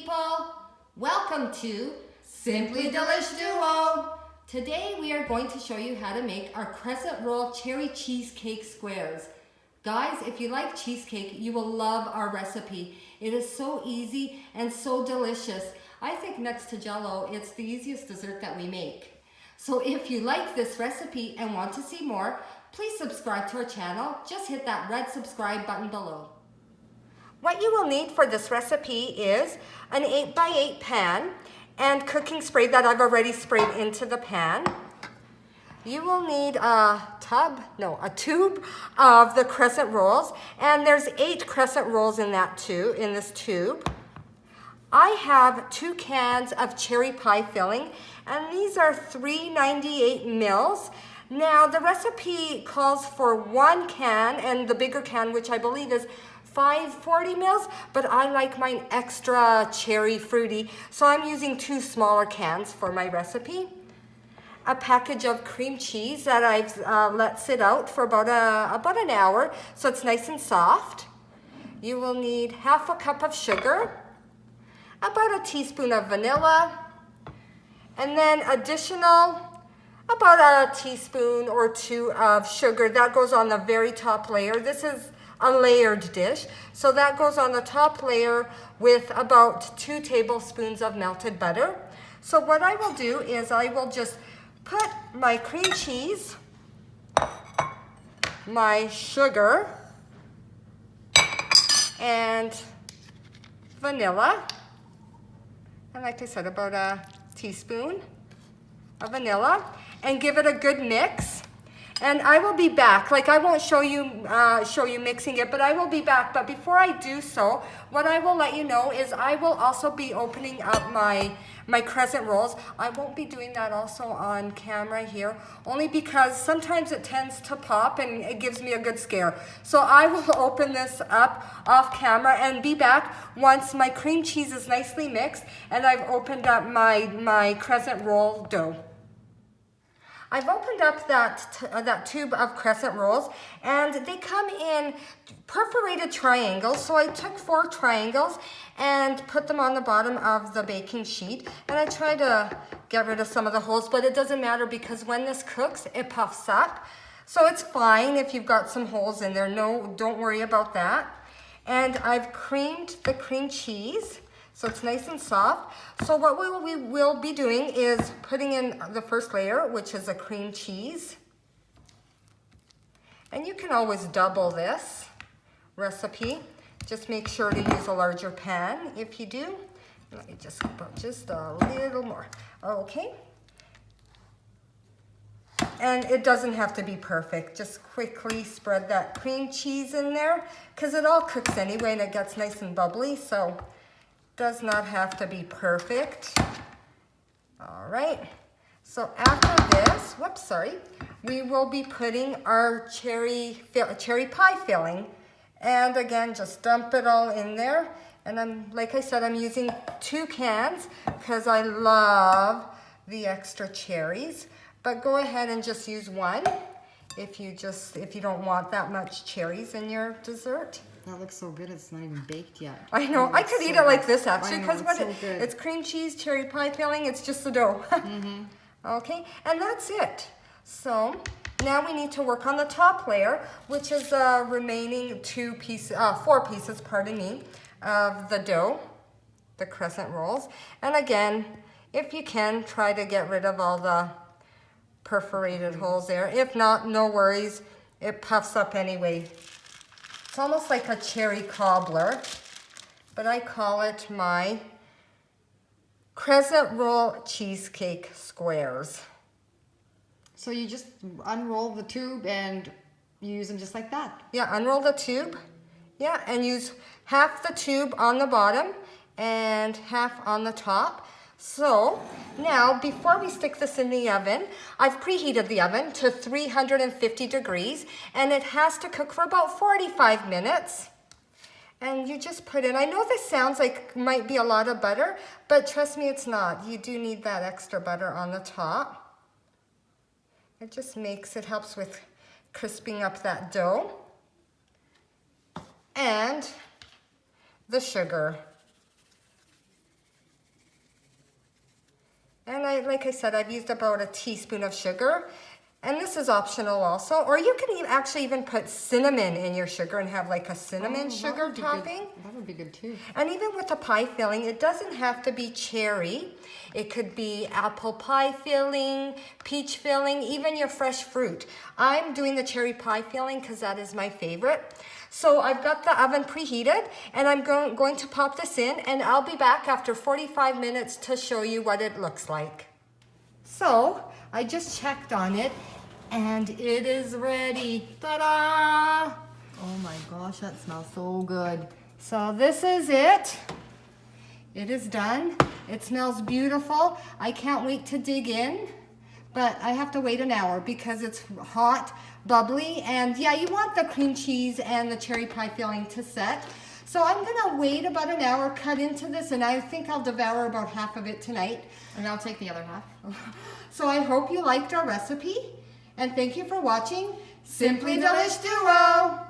people! Welcome to Simply Delish Duo! Today we are going to show you how to make our crescent roll cherry cheesecake squares. Guys, if you like cheesecake, you will love our recipe. It is so easy and so delicious. I think next to Jell-O, it's the easiest dessert that we make. So if you like this recipe and want to see more, please subscribe to our channel. Just hit that red subscribe button below. What you will need for this recipe is an 8x8 pan and cooking spray that I've already sprayed into the pan. You will need a tube of the crescent rolls, and there's 8 crescent rolls in this tube. I have 2 cans of cherry pie filling, and these are 398 mils. Now the recipe calls for 1 can, and the bigger can, which I believe is 540 mils, but I like mine extra cherry fruity, so I'm using 2 smaller cans for my recipe. A package of cream cheese that I've let sit out for about an hour, so it's nice and soft. You will need half a cup of sugar, about a teaspoon of vanilla, and then additional about a teaspoon or 2 of sugar. That goes on the very top layer. This is a layered dish, so that goes on the top layer with about 2 tablespoons of melted butter. So what I will do is I will just put my cream cheese, my sugar, and vanilla, and like I said, about a teaspoon of vanilla, and give it a good mix. And I will be back. Like, I won't show you mixing it, but I will be back. But before I do so, what I will let you know is I will also be opening up my crescent rolls. I won't be doing that also on camera here, only because sometimes it tends to pop and it gives me a good scare. So I will open this up off camera and be back once my cream cheese is nicely mixed and I've opened up my crescent roll dough. I've opened up that tube of crescent rolls, and they come in perforated triangles. So I took 4 triangles and put them on the bottom of the baking sheet, and I tried to get rid of some of the holes, but it doesn't matter because when this cooks, it puffs up. So it's fine if you've got some holes in there. No, don't worry about that. And I've creamed the cream cheese, so it's nice and soft. So what we will be doing is putting in the first layer, which is a cream cheese. And you can always double this recipe. Just make sure to use a larger pan if you do. Let me just put just a little more. Okay. And it doesn't have to be perfect. Just quickly spread that cream cheese in there because it all cooks anyway and it gets nice and bubbly. So does not have to be perfect. All right, so after this, we will be putting our cherry pie filling, and again, just dump it all in there. And like I said, I'm using 2 cans because I love the extra cherries, but go ahead and just use 1 if you don't want that much cherries in your dessert. That looks so good, it's not even baked yet. I know, I could eat it like this actually, because it's cream cheese, cherry pie filling, it's just the dough. Okay, and that's it. So now we need to work on the top layer, which is the remaining 4 pieces, pardon me, of the dough, the crescent rolls. And again, if you can, try to get rid of all the perforated holes there. If not, no worries, it puffs up anyway. It's almost like a cherry cobbler, but I call it my crescent roll cheesecake squares. So you just unroll the tube and you use them just like that? Yeah, unroll the tube. Yeah, and use half the tube on the bottom and half on the top. So now, before we stick this in the oven, I've preheated the oven to 350 degrees, and it has to cook for about 45 minutes. And you just put in, I know this sounds like might be a lot of butter, but trust me, it's not. You do need that extra butter on the top. It just helps with crisping up that dough. And the sugar. like I said, I've used about a teaspoon of sugar. And this is optional also. Or you can actually even put cinnamon in your sugar and have like a cinnamon sugar topping. That would be good too. And even with the pie filling, it doesn't have to be cherry. It could be apple pie filling, peach filling, even your fresh fruit. I'm doing the cherry pie filling because that is my favorite. So I've got the oven preheated and I'm going to pop this in, and I'll be back after 45 minutes to show you what it looks like. So I just checked on it and it is ready. Ta-da! Oh my gosh, that smells so good. So this is it. It is done. It smells beautiful. I can't wait to dig in, but I have to wait an hour because it's hot, bubbly, and yeah, you want the cream cheese and the cherry pie filling to set. So I'm gonna wait about an hour, cut into this, and I think I'll devour about half of it tonight. And I'll take the other half. So I hope you liked our recipe, and thank you for watching Simply Delish Duo.